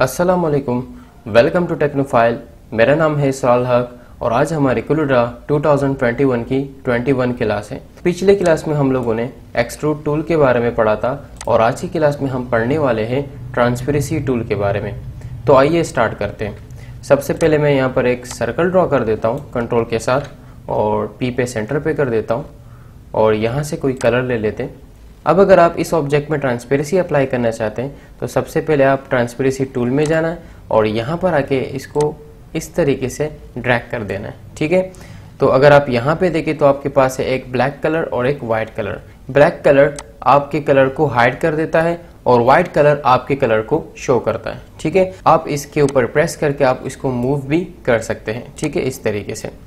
अस्सलाम वालेकुम, welcome to टेक्नोफाइल। मेरा नाम है इसरार हक और आज हमारी कुलरा 2021 की 21 क्लास है। पिछले क्लास में हम लोगों ने एक्सट्रूड टूल के बारे में पढ़ा था और आज की क्लास में हम पढ़ने वाले हैं ट्रांसपेरेंसी टूल के बारे में। तो आइए स्टार्ट करते हैं। सबसे पहले मैं यहाँ पर एक सर्कल ड्रॉ कर देता हूँ कंट्रोल के साथ और पी पे सेंटर पे कर देता हूँ और यहाँ से कोई कलर ले लेते हैं। अब अगर आप इस ऑब्जेक्ट में ट्रांसपेरेंसी अप्लाई करना चाहते हैं तो सबसे पहले आप ट्रांसपेरेंसी टूल में जाना है और यहाँ पर आके इसको इस तरीके से ड्रैग कर देना है। ठीक है, तो अगर आप यहाँ पे देखें तो आपके पास है एक ब्लैक कलर और एक वाइट कलर। ब्लैक कलर आपके कलर को हाइड कर देता है और व्हाइट कलर आपके कलर को शो करता है। ठीक है, आप इसके ऊपर प्रेस करके आप इसको मूव भी कर सकते हैं। ठीक है, इस तरीके से।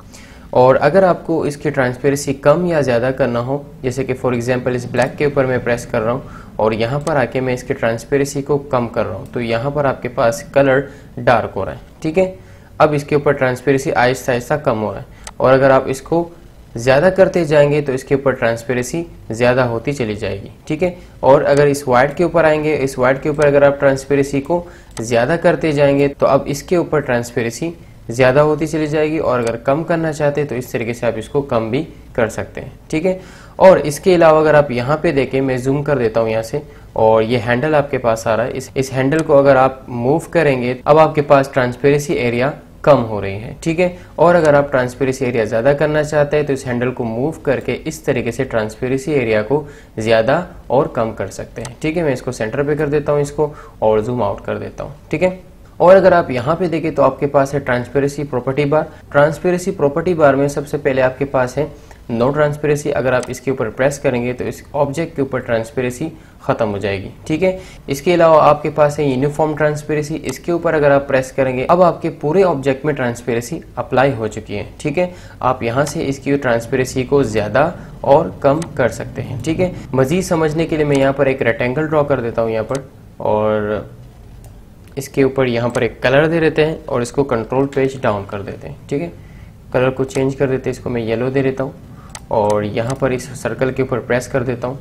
और अगर आपको इसकी ट्रांसपेरेंसी कम या ज़्यादा करना हो, जैसे कि फॉर एग्जांपल इस ब्लैक के ऊपर मैं प्रेस कर रहा हूँ और यहाँ पर आके मैं इसकी ट्रांसपेरेंसी को कम कर रहा हूँ, तो यहाँ पर आपके पास कलर डार्क हो रहा है। ठीक है, अब इसके ऊपर ट्रांसपेरेंसी आहिस्ता आहिस्ता कम हो रहा है और अगर आप इसको ज़्यादा करते जाएंगे तो इसके ऊपर ट्रांसपेरेंसी ज़्यादा होती चली जाएगी। ठीक है, और अगर इस वाइट के ऊपर आएंगे, इस वाइट के ऊपर अगर आप ट्रांसपेरेंसी को ज़्यादा करते जाएंगे तो अब इसके ऊपर ट्रांसपेरेंसी ज़्यादा होती चली जाएगी और अगर कम करना चाहते हैं तो इस तरीके से आप इसको कम भी कर सकते हैं। ठीक है, और इसके अलावा अगर आप यहाँ पे देखें, मैं जूम कर देता हूँ यहाँ से और ये हैंडल आपके पास आ रहा है। इस हैंडल को अगर आप मूव करेंगे अब आपके पास ट्रांसपेरेंसी एरिया कम हो रही है। ठीक है, और अगर आप ट्रांसपेरेंसी एरिया ज़्यादा करना चाहते हैं तो इस हैंडल को मूव करके इस तरीके से ट्रांसपेरेंसी एरिया को ज़्यादा और कम कर सकते हैं। ठीक है, मैं इसको सेंटर पे कर देता हूँ इसको और जूम आउट कर देता हूँ। ठीक है, और अगर आप यहाँ पे देखें तो आपके पास है ट्रांसपेरेंसी प्रॉपर्टी बार। ट्रांसपेरेंसी प्रॉपर्टी बार में सबसे पहले आपके पास है नो ट्रांसपेरेंसी। अगर आप इसके ऊपर प्रेस करेंगे तो इस ऑब्जेक्ट के ऊपर ट्रांसपेरेंसी खत्म हो जाएगी। ठीक है, इसके अलावा आपके पास है यूनिफॉर्म ट्रांसपेरेंसी। इसके ऊपर अगर आप प्रेस करेंगे अब आपके पूरे ऑब्जेक्ट में ट्रांसपेरेंसी अप्लाई हो चुकी है। ठीक है, आप यहाँ से इसकी ट्रांसपेरेंसी को ज्यादा और कम कर सकते हैं। ठीक है, मजीद समझने के लिए मैं यहाँ पर एक रेक्टेंगल ड्रॉ कर देता हूँ यहाँ पर और इसके ऊपर यहाँ पर एक कलर दे देते हैं और इसको कंट्रोल पेज डाउन कर देते हैं। ठीक है, कलर को चेंज कर देते हैं, इसको मैं येलो दे देता हूँ और यहाँ पर इस सर्कल के ऊपर प्रेस कर देता हूँ।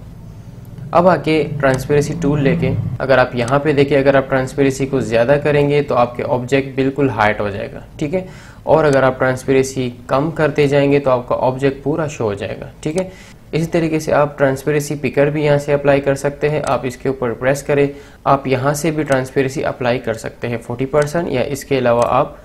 अब आके ट्रांसपेरेंसी टूल लेके अगर आप यहाँ पे देखें, अगर आप ट्रांसपेरेंसी को ज़्यादा करेंगे तो आपके ऑब्जेक्ट बिल्कुल हाइट हो जाएगा। ठीक है, और अगर आप ट्रांसपेरेंसी कम करते जाएंगे तो आपका ऑब्जेक्ट पूरा शो हो जाएगा। ठीक है, इसी तरीके से आप ट्रांसपेरेंसी पिकर भी यहाँ से अप्लाई कर सकते हैं। आप इसके ऊपर प्रेस करें, आप यहाँ से भी ट्रांसपेरेंसी अप्लाई कर सकते हैं 40% या इसके अलावा आप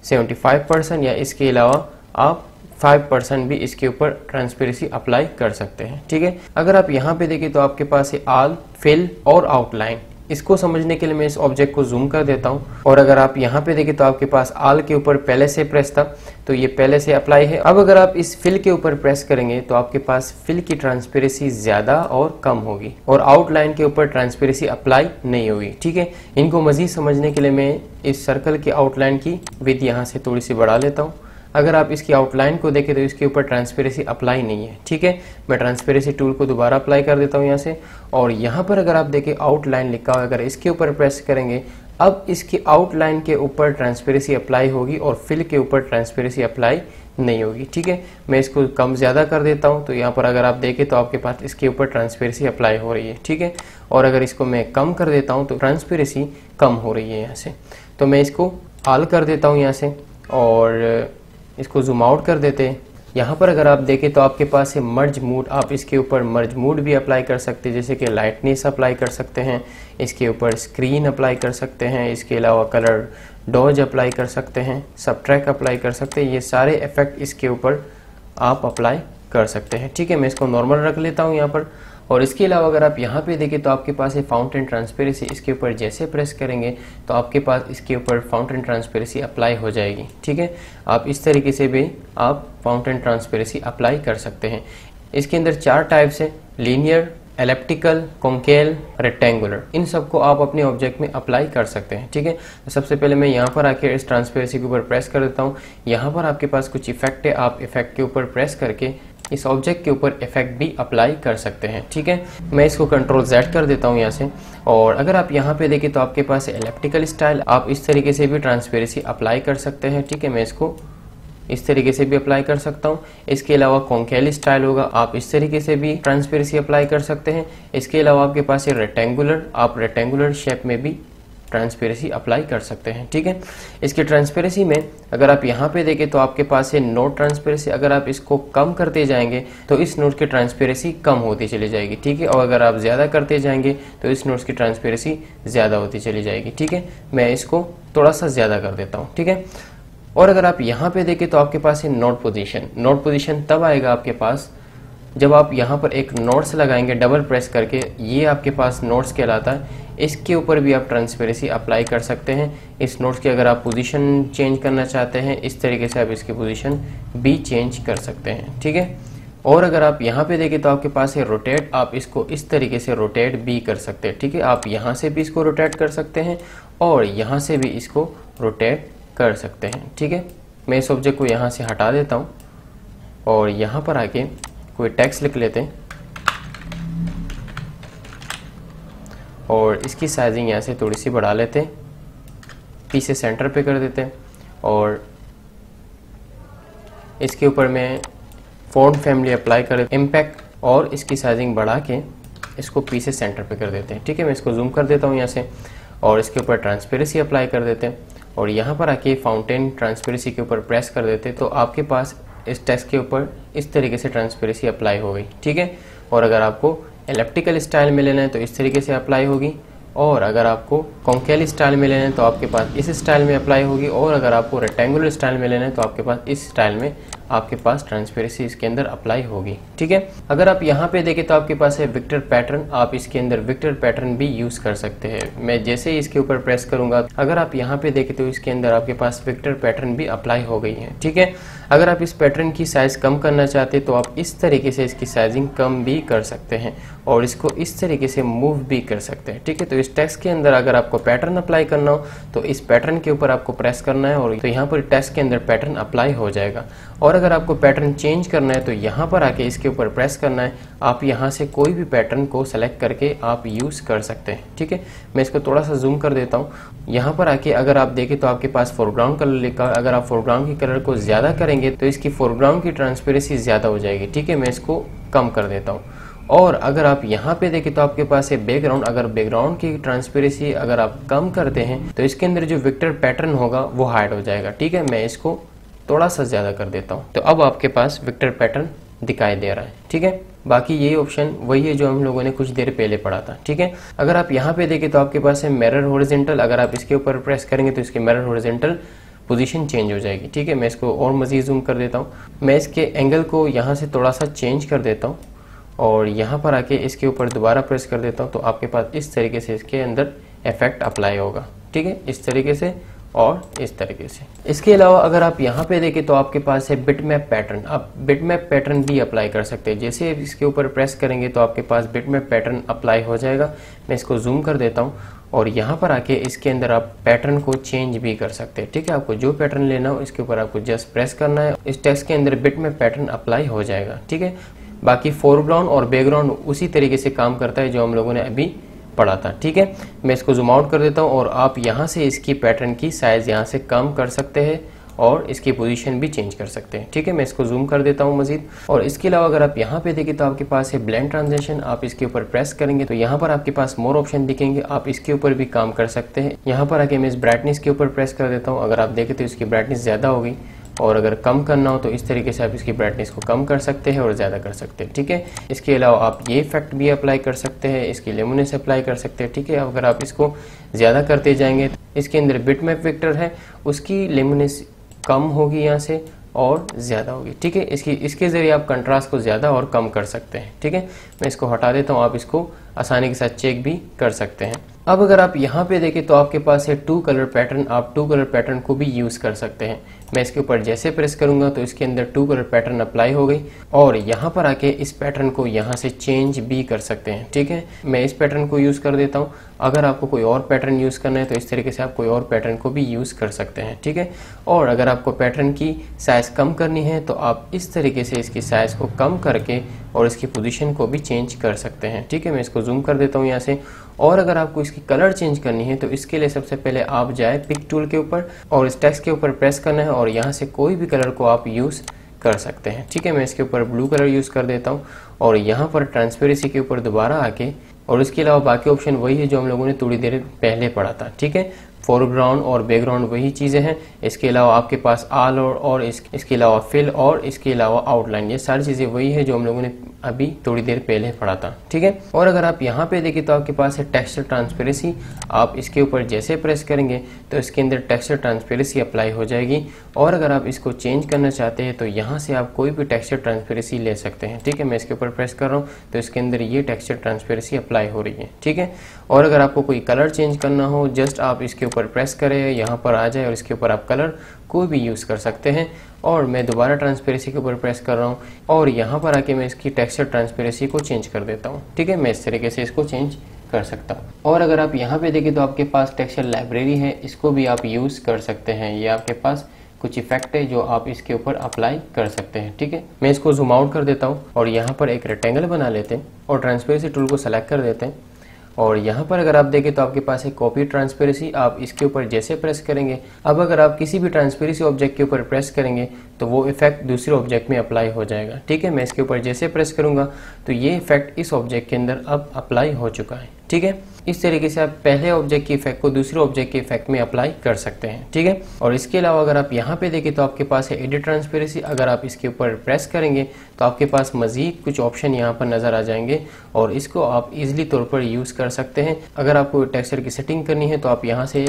75% या इसके अलावा आप 5% भी इसके ऊपर ट्रांसपेरेंसी अप्लाई कर सकते हैं। ठीक है, अगर आप यहाँ पे देखें तो आपके पास है ऑल, फिल और आउटलाइन। इसको समझने के लिए मैं इस ऑब्जेक्ट को जूम कर देता हूँ और अगर आप यहाँ पे देखें तो आपके पास ऑल के ऊपर पहले से प्रेस था तो ये पहले से अप्लाई है। अब अगर आप इस फिल के ऊपर प्रेस करेंगे तो आपके पास फिल की ट्रांसपेरेंसी ज्यादा और कम होगी और आउटलाइन के ऊपर ट्रांसपेरेंसी अप्लाई नहीं होगी। ठीक है, इनको मजीद समझने के लिए मैं इस सर्कल की आउटलाइन की विड्थ यहाँ से थोड़ी सी बढ़ा लेता हूँ। अगर आप इसकी आउटलाइन को देखें तो इसके ऊपर ट्रांसपेरेंसी अप्लाई नहीं है। ठीक है, मैं ट्रांसपेरेंसी टूल को दोबारा अप्लाई कर देता हूँ यहाँ से और यहाँ पर अगर आप देखें आउटलाइन लिखा हुआ है, अगर इसके ऊपर प्रेस करेंगे अब इसकी आउटलाइन के ऊपर ट्रांसपेरेंसी अप्लाई होगी और फिल के ऊपर ट्रांसपेरेंसी अप्लाई नहीं होगी। ठीक है, मैं इसको कम ज़्यादा कर देता हूँ तो यहाँ पर अगर आप देखें तो आपके पास इसके ऊपर ट्रांसपेरेंसी अप्लाई हो रही है। ठीक है, और अगर इसको मैं कम कर देता हूँ तो ट्रांसपेरेंसी कम हो रही है यहाँ से। तो मैं इसको ऑल कर देता हूँ यहाँ से और इसको जूम आउट कर देते हैं। यहाँ पर अगर आप देखें तो आपके पास है मर्ज मूड। आप इसके ऊपर मर्ज मूड भी अप्लाई कर सकते हैं, जैसे कि लाइटनेस अप्लाई कर सकते हैं, इसके ऊपर स्क्रीन अप्लाई कर सकते हैं, इसके अलावा कलर डॉज अप्लाई कर सकते हैं, सबट्रैक अप्लाई कर सकते हैं। ये सारे इफेक्ट इसके ऊपर आप अप्लाई कर सकते हैं। ठीक है, मैं इसको नॉर्मल रख लेता हूँ यहाँ पर और इसके अलावा अगर आप यहाँ पे देखें तो आपके पास है फाउंटेन ट्रांसपेरेंसी। इसके ऊपर जैसे प्रेस करेंगे तो आपके पास इसके ऊपर फाउंटेन ट्रांसपेरेंसी अप्लाई हो जाएगी। ठीक है, आप इस तरीके से भी आप फाउंटेन ट्रांसपेरेंसी अप्लाई कर सकते हैं। इसके अंदर 4 टाइप्स हैं, लीनियर, एलिप्टिकल, कॉन्केव, रेक्टेंगुलर। इन सबको आप अपने ऑब्जेक्ट में अप्लाई कर सकते हैं। ठीक है, तो सबसे पहले मैं यहाँ पर आके इस ट्रांसपेरेंसी के ऊपर प्रेस कर देता हूँ। यहाँ पर आपके पास कुछ इफेक्ट है, आप इफेक्ट के ऊपर प्रेस करके इस ऑब्जेक्ट के ऊपर इफेक्ट भी अप्लाई कर सकते हैं। ठीक है, मैं इसको कंट्रोल Z कर देता हूँ यहाँ से और अगर आप यहाँ पे देखें तो आपके पास एलिप्टिकल स्टाइल, आप इस तरीके से भी ट्रांसपेरेंसी अप्लाई कर सकते हैं। ठीक है, मैं इसको इस तरीके से भी अप्लाई कर सकता हूँ। इसके अलावा कॉन्केव स्टाइल होगा, आप इस तरीके से भी ट्रांसपेरेंसी अप्लाई कर सकते हैं। इसके अलावा आपके पास है रेक्टेंगुलर, आप रेक्टेंगुलर शेप में भी ट्रांसपेरेंसी अप्लाई कर सकते हैं। ठीक है, इसकी ट्रांसपेरेंसी में अगर आप यहाँ पे देखें तो आपके पास है नोड ट्रांसपेरेंसी। अगर आप इसको कम करते जाएंगे तो इस नोड की ट्रांसपेरेंसी कम होती चली जाएगी। ठीक है, और अगर आप ज़्यादा करते जाएंगे तो इस नोड की ट्रांसपेरेंसी ज़्यादा होती चली जाएगी। ठीक है, मैं इसको थोड़ा सा ज़्यादा कर देता हूँ। ठीक है, और अगर आप यहाँ पे देखें तो आपके पास है नोड पोजीशन। नोड पोजीशन तब आएगा आपके पास जब आप यहाँ पर एक नोट्स लगाएंगे डबल प्रेस करके, ये आपके पास नोट्स कहलाता है। इसके ऊपर भी आप ट्रांसपेरेंसी अप्लाई कर सकते हैं। इस नोट्स की अगर आप पोजीशन चेंज करना चाहते हैं, इस तरीके से आप इसकी पोजीशन भी चेंज कर सकते हैं। ठीक है, और अगर आप यहाँ पे देखें तो आपके पास है रोटेट। आप इसको इस तरीके से रोटेट भी कर सकते हैं। ठीक है, आप यहाँ से भी इसको रोटेट कर सकते हैं और यहाँ से भी इसको रोटेट कर सकते हैं। ठीक है, मैं इस ऑब्जेक्ट को यहाँ से हटा देता हूँ और यहाँ पर आके कोई टेक्स्ट लिख लेते हैं और इसकी साइजिंग यहाँ से थोड़ी सी बढ़ा लेते हैं, पी से सेंटर पे कर देते हैं और इसके ऊपर मैं फॉन्ट फैमिली अप्लाई कर इम्पैक्ट और इसकी साइजिंग बढ़ा के इसको पी से सेंटर पे कर देते हैं। ठीक है, मैं इसको जूम कर देता हूँ यहाँ से और इसके ऊपर ट्रांसपेरेंसी अप्लाई कर देते हैं और यहाँ पर आके फाउंटेन ट्रांसपेरेंसी के ऊपर प्रेस कर देते हैं तो आपके पास इस टेक्स्ट के ऊपर इस तरीके से ट्रांसपेरेंसी अप्लाई हो गई। ठीक है, और अगर आपको एलिप्टिकल स्टाइल में लेना है तो इस तरीके से अप्लाई होगी और अगर आपको कॉन्केल स्टाइल में लेना है तो आपके पास इस स्टाइल में अप्लाई होगी और अगर आपको रेक्टेंगुलर स्टाइल में लेना है तो आपके पास इस स्टाइल में आपके पास ट्रांसपेरेंसी इसके अंदर अप्लाई होगी। ठीक है, अगर आप यहाँ पे देखें तो आपके पास है विक्टर पैटर्न। आप इसके अंदर विक्टर पैटर्न भी यूज कर सकते हैं। मैं जैसे ही इसके ऊपर प्रेस करूंगा, अगर आप यहाँ पे देखें तो इसके अंदर आपके पास विक्टर पैटर्न भी अप्लाई हो गई है। ठीक है, अगर आप इस पैटर्न की साइज कम करना चाहते हैं तो आप इस तरीके से इसकी साइजिंग कम भी कर सकते हैं और इसको इस तरीके से मूव भी कर सकते हैं। ठीक है, तो इस टेक्स्ट के अंदर अगर आपको पैटर्न अप्लाई करना हो तो इस पैटर्न के ऊपर आपको प्रेस करना है और तो यहाँ पर टेक्स्ट के अंदर पैटर्न अप्लाई हो जाएगा। और अगर आपको पैटर्न चेंज करना है तो यहाँ पर आके इसके ऊपर प्रेस करना है। आप यहाँ से कोई भी पैटर्न को सेलेक्ट करके आप यूज कर सकते हैं। ठीक है, मैं इसको थोड़ा सा जूम कर देता हूँ। यहाँ पर आके अगर आप देखें तो आपके पास फोरग्राउंड कलर लिखा है। अगर आप फोरग्राउंड की कलर को ज्यादा करेंगे तो इसकी फोरग्राउंड की ट्रांसपेरेंसी ज्यादा हो जाएगी। ठीक है, मैं इसको कम कर देता हूँ। और अगर आप यहाँ पे देखें तो आपके पास है बैकग्राउंड। अगर बैकग्राउंड की ट्रांसपेरेंसी अगर आप कम करते हैं तो इसके अंदर जो विक्टर पैटर्न होगा वो हाइड हो जाएगा। ठीक है, मैं इसको थोड़ा सा ज्यादा कर देता हूँ तो अब आपके पास विक्टर पैटर्न दिखाई दे रहा है। ठीक है, बाकी ये ऑप्शन वही है जो हम लोगों ने कुछ देर पहले पढ़ा था। ठीक है, अगर आप यहाँ पे देखें तो आपके पास है मिरर हॉरिजॉन्टल। अगर आप इसके ऊपर प्रेस करेंगे तो इसके मिरर हॉरिजॉन्टल पोजीशन चेंज हो जाएगी। ठीक है, मैं इसको और मजीद जूम कर देता हूँ। मैं इसके एंगल को यहाँ से थोड़ा सा चेंज कर देता हूँ और यहाँ पर आके इसके ऊपर दोबारा प्रेस कर देता हूँ तो आपके पास इस तरीके से इसके अंदर इफेक्ट अप्लाई होगा। ठीक है, इस तरीके से और इस तरीके से। इसके अलावा अगर आप यहाँ पे देखें तो आपके पास है बिटमैप पैटर्न। आप बिटमैप पैटर्न भी अप्लाई कर सकते हैं। जैसे इसके ऊपर प्रेस करेंगे तो आपके पास बिटमैप पैटर्न अप्लाई हो जाएगा। मैं इसको जूम कर देता हूँ और यहाँ पर आके इसके अंदर आप पैटर्न को चेंज भी कर सकते हैं। ठीक है, आपको जो पैटर्न लेना हो इसके ऊपर आपको जस्ट प्रेस करना है, इस टेक्स्ट के अंदर बिटमैप पैटर्न अप्लाई हो जाएगा। ठीक है, बाकी फोरग्राउंड और बैकग्राउंड उसी तरीके से काम करता है जो हम लोगों ने अभी पढ़ा था। ठीक है, मैं इसको जूम आउट कर देता हूँ और आप यहाँ से इसकी पैटर्न की साइज यहाँ से कम कर सकते हैं और इसकी पोजीशन भी चेंज कर सकते हैं। ठीक है, मैं इसको जूम कर देता हूँ मजीद। और इसके अलावा अगर आप यहाँ पे देखें तो आपके पास है ब्लेंड ट्रांजिशन। आप इसके ऊपर प्रेस करेंगे तो यहाँ पर आपके पास मोर ऑप्शन दिखेंगे। आप इसके ऊपर भी काम कर सकते हैं। यहाँ पर आके मैं इस ब्राइटनेस के ऊपर प्रेस कर देता हूँ। अगर आप देखें तो इसकी ब्राइटनेस ज़्यादा होगी और अगर कम करना हो तो इस तरीके से आप इसकी ब्राइटनेस को कम कर सकते हैं और ज़्यादा कर सकते हैं। ठीक है, इसके अलावा आप ये इफेक्ट भी अप्लाई कर सकते हैं, इसकी लेमोनेस अप्लाई कर सकते हैं। ठीक है, अगर आप इसको ज़्यादा करते जाएंगे इसके अंदर बिटमैप वेक्टर है उसकी लेमोनेस कम होगी यहाँ से और ज़्यादा होगी। ठीक है, इसके ज़रिए आप कंट्रास्ट को ज़्यादा और कम कर सकते हैं। ठीक है, मैं इसको हटा देता हूँ। आप इसको आसानी के साथ चेक भी कर सकते हैं। अब अगर आप यहाँ पे देखें तो आपके पास है टू कलर पैटर्न। आप टू कलर पैटर्न को भी यूज़ कर सकते हैं। मैं इसके ऊपर जैसे प्रेस करूंगा तो इसके अंदर टू कलर पैटर्न अप्लाई हो गई और यहाँ पर आके इस पैटर्न को यहाँ से चेंज भी कर सकते हैं। ठीक है, मैं इस पैटर्न को यूज़ कर देता हूँ। अगर आपको कोई और पैटर्न यूज़ करना है तो इस तरीके से आप कोई और पैटर्न को भी यूज़ कर सकते हैं। ठीक है, और अगर आपको पैटर्न की साइज़ कम करनी है तो आप इस तरीके से इसकी साइज़ को कम करके और इसकी पोजीशन को भी चेंज कर सकते हैं। ठीक है, मैं इसको जूम कर देता हूँ यहाँ से। और अगर आपको इसकी कलर चेंज करनी है तो इसके लिए सबसे पहले आप जाए पिक टूल के ऊपर और इस टेक्स्ट के ऊपर प्रेस करना है और यहाँ से कोई भी कलर को आप यूज़ कर सकते हैं। ठीक है, मैं इसके ऊपर ब्लू कलर यूज़ कर देता हूँ और यहाँ पर ट्रांसपेरेंसी के ऊपर दोबारा आके और इसके अलावा बाकी ऑप्शन वही है जो हम लोगों ने थोड़ी देर पहले पढ़ा था। ठीक है, फोरग्राउंड और बैकग्राउंड वही चीज़ें हैं। इसके अलावा आपके पास आल और इसके अलावा फिल और इसके अलावा आउटलाइन, ये सारी चीज़ें वही है जो हम लोगों ने अभी थोड़ी देर पहले पढ़ा था। ठीक है, और अगर आप यहाँ पे देखें तो आपके पास है टेक्सचर ट्रांसपेरेंसी। आप इसके ऊपर जैसे प्रेस करेंगे तो इसके अंदर टेक्सचर ट्रांसपेरेंसी अप्लाई हो जाएगी। और अगर आप इसको चेंज करना चाहते हैं तो यहाँ से आप कोई भी टेक्सचर ट्रांसपेरेंसी ले सकते हैं। ठीक है, मैं इसके ऊपर प्रेस कर रहा हूँ तो इसके अंदर ये टेक्सचर ट्रांसपेरेंसी अप्लाई हो रही है। ठीक है, और अगर आपको कोई कलर चेंज करना हो, जस्ट आप इसके ऊपर प्रेस करें, यहाँ पर आ जाए और इसके ऊपर आप कलर कोई भी यूज़ कर सकते हैं। और मैं दोबारा ट्रांसपेरेंसी के ऊपर प्रेस कर रहा हूँ और यहाँ पर आके मैं इसकी टेक्सचर ट्रांसपेरेंसी को चेंज कर देता हूँ। ठीक है, मैं इस तरीके से इसको चेंज कर सकता हूँ। और अगर आप यहाँ पे देखें तो आपके पास टेक्सचर लाइब्रेरी है, इसको भी आप यूज़ कर सकते हैं। ये आपके पास कुछ इफेक्ट है जो आप इसके ऊपर अप्लाई कर सकते हैं। ठीक है, मैं इसको जूम आउट कर देता हूँ और यहाँ पर एक रेक्टेंगल बना लेते हैं और ट्रांसपेरेंसी टूल को सेलेक्ट कर देते हैं। और यहाँ पर अगर आप देखें तो आपके पास है कॉपी ट्रांसपेरेंसी। आप इसके ऊपर जैसे प्रेस करेंगे, अब अगर आप किसी भी ट्रांसपेरेंसी ऑब्जेक्ट के ऊपर प्रेस करेंगे तो वो इफेक्ट दूसरे ऑब्जेक्ट में अप्लाई हो जाएगा। ठीक है, मैं इसके ऊपर जैसे प्रेस करूंगा तो ये इफेक्ट इस ऑब्जेक्ट के अंदर अब अप्लाई हो चुका है। ठीक है, इस तरीके से आप पहले ऑब्जेक्ट के इफेक्ट को दूसरे ऑब्जेक्ट के इफेक्ट में अप्लाई कर सकते हैं। ठीक है, और इसके अलावा अगर आप यहाँ पे देखें तो आपके पास है एडिट ट्रांसपेरेंसी। अगर आप इसके ऊपर प्रेस करेंगे तो आपके पास मजीद कुछ ऑप्शन यहाँ पर नजर आ जाएंगे और इसको आप इजीली तौर पर यूज़ कर सकते हैं। अगर आपको टेक्सचर की सेटिंग करनी है तो आप यहाँ से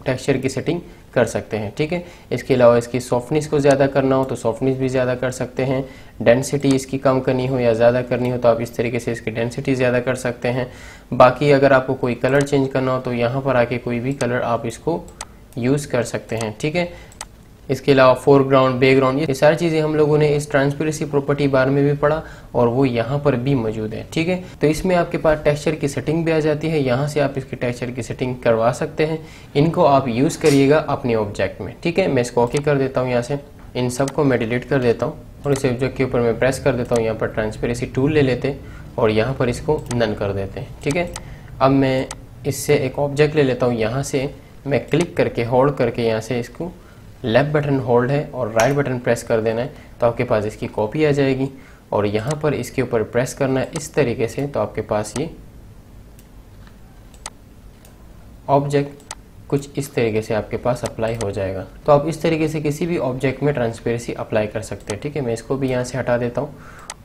टेक्सचर की सेटिंग कर सकते हैं। ठीक है, इसके अलावा इसकी सॉफ्टनेस को ज़्यादा करना हो तो सॉफ्टनेस भी ज़्यादा कर सकते हैं। डेंसिटी इसकी कम करनी हो या ज़्यादा करनी हो तो आप इस तरीके से इसकी डेंसिटी ज़्यादा कर सकते हैं। बाकी अगर आपको कोई कलर चेंज करना हो तो यहाँ पर आके कोई भी कलर आप इसको यूज़ कर सकते हैं। ठीक है, इसके अलावा फोरग्राउंड, बैकग्राउंड, ये सारी चीज़ें हम लोगों ने इस ट्रांसपेरेंसी प्रॉपर्टी बार में भी पढ़ा और वो यहाँ पर भी मौजूद है। ठीक है, तो इसमें आपके पास टेक्सचर की सेटिंग भी आ जाती है। यहाँ से आप इसकी टेक्सचर की सेटिंग करवा सकते हैं। इनको आप यूज़ करिएगा अपने ऑब्जेक्ट में। ठीक है, मैं इसको ओके कर देता हूँ। यहाँ से इन सब को मैं डिलीट कर देता हूँ और इस ऑब्जेक्ट के ऊपर मैं प्रेस कर देता हूँ। यहाँ पर ट्रांसपेरेंसी टूल ले लेते हैं और यहाँ पर इसको नन कर देते हैं। ठीक है, अब मैं इससे एक ऑब्जेक्ट ले लेता हूँ। यहाँ से मैं क्लिक करके होल्ड करके यहाँ से इसको लेफ्ट बटन होल्ड है और राइट बटन प्रेस कर देना है तो आपके पास इसकी कॉपी आ जाएगी। और यहाँ पर इसके ऊपर प्रेस करना है इस तरीके से तो आपके पास ये ऑब्जेक्ट कुछ इस तरीके से आपके पास अप्लाई हो जाएगा। तो आप इस तरीके से किसी भी ऑब्जेक्ट में ट्रांसपेरेंसी अप्लाई कर सकते हैं। ठीक है, मैं इसको भी यहाँ से हटा देता हूँ।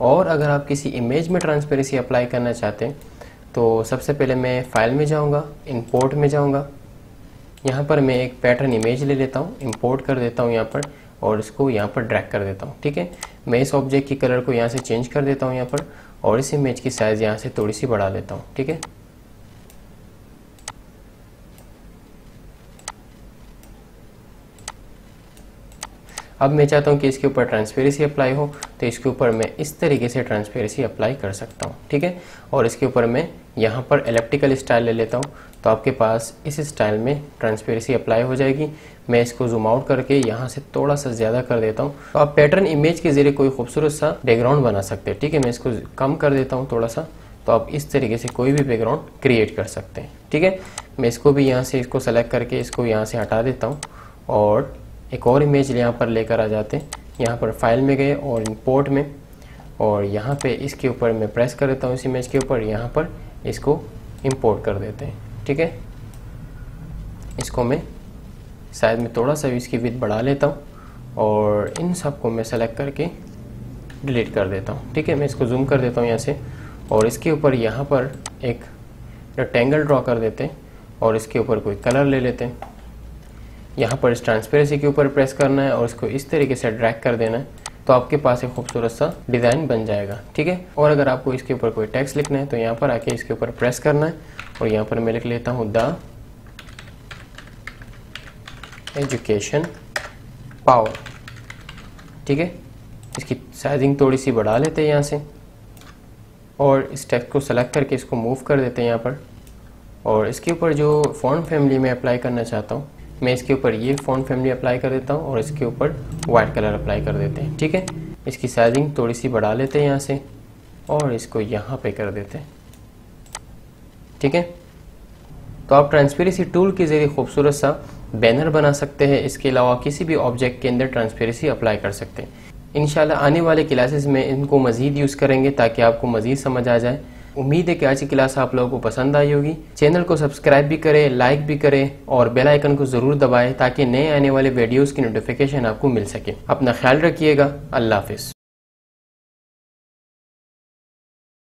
और अगर आप किसी इमेज में ट्रांसपेरेंसी अप्लाई करना चाहते हैं तो सबसे पहले मैं फाइल में जाऊँगा, इंपोर्ट में जाऊँगा। यहाँ पर मैं एक पैटर्न इमेज ले लेता हूँ, इंपोर्ट कर देता हूँ यहाँ पर और इसको यहाँ पर ड्रैग कर देता हूँ। ठीक है, मैं इस ऑब्जेक्ट की कलर को यहाँ से चेंज कर देता हूँ यहाँ पर और इस इमेज की साइज़ यहाँ से थोड़ी सी बढ़ा देता हूँ। ठीक है, अब मैं चाहता हूँ कि इसके ऊपर ट्रांसपेरेंसी अप्लाई हो तो इसके ऊपर मैं इस तरीके से ट्रांसपेरेंसी अप्लाई कर सकता हूँ। ठीक है, और इसके ऊपर मैं यहाँ पर एलिप्टिकल स्टाइल ले लेता हूँ तो आपके पास इस स्टाइल में ट्रांसपेरेंसी अप्लाई हो जाएगी। मैं इसको जूम आउट करके यहाँ से थोड़ा सा ज़्यादा कर देता हूँ तो आप पैटर्न इमेज के ज़रिए कोई खूबसूरत सा बैकग्राउंड बना सकते हैं। ठीक है, मैं इसको कम कर देता हूँ थोड़ा सा तो आप इस तरीके से कोई भी बैकग्राउंड क्रिएट कर सकते हैं। ठीक है, मैं इसको भी यहाँ से इसको सेलेक्ट करके इसको यहाँ से हटा देता हूँ और एक और इमेज यहाँ पर लेकर आ जाते हैं। यहाँ पर फाइल में गए और इंपोर्ट में और यहाँ पे इसके ऊपर मैं प्रेस कर देता हूँ इस इमेज के ऊपर, यहाँ पर इसको इंपोर्ट कर देते हैं। ठीक है, इसको मैं शायद मैं थोड़ा सा इसकी विड्थ बढ़ा लेता हूँ और इन सब को मैं सेलेक्ट करके डिलीट कर देता हूँ। ठीक है, मैं इसको जूम कर देता हूँ यहाँ से और इसके ऊपर यहाँ पर एक रेक्टेंगल ड्रॉ कर देते हैं और इसके ऊपर कोई कलर ले लेते हैं। यहाँ पर इस ट्रांसपेरेंसी के ऊपर प्रेस करना है और इसको इस तरीके से ड्रैग कर देना है तो आपके पास एक खूबसूरत सा डिज़ाइन बन जाएगा। ठीक है, और अगर आपको इसके ऊपर कोई टेक्स्ट लिखना है तो यहाँ पर आके इसके ऊपर प्रेस करना है और यहाँ पर मैं लिख लेता हूँ द एजुकेशन पावर। ठीक है, इसकी साइजिंग थोड़ी सी बढ़ा लेते हैं यहाँ से और इस टेक्स्ट को सेलेक्ट करके इसको मूव कर देते हैं यहाँ पर और इसके ऊपर जो फॉन्ट फैमिली में अप्लाई करना चाहता हूँ मैं इसके ऊपर ये फॉन्ट फैमिली अप्लाई कर देता हूँ और इसके ऊपर वाइट कलर अप्लाई कर देते हैं। ठीक है, इसकी साइजिंग थोड़ी सी बढ़ा लेते हैं यहाँ से और इसको यहाँ पे कर देते हैं। ठीक है, तो आप ट्रांसपेरेंसी टूल के जरिए खूबसूरत सा बैनर बना सकते हैं। इसके अलावा किसी भी ऑब्जेक्ट के अंदर ट्रांसपेरेंसी अप्लाई कर सकते हैं। इंशाल्लाह आने वाले क्लासेस में इनको मज़ीद यूज़ करेंगे ताकि आपको मज़ीद समझ आ जाए। उम्मीद है कि आज की क्लास आप लोगों को पसंद आई होगी। चैनल को सब्सक्राइब भी करें, लाइक भी करें और बेल आइकन को जरूर दबाएं ताकि नए आने वाले वीडियोस की नोटिफिकेशन आपको मिल सके। अपना ख्याल रखिएगा। अल्लाह हाफिज।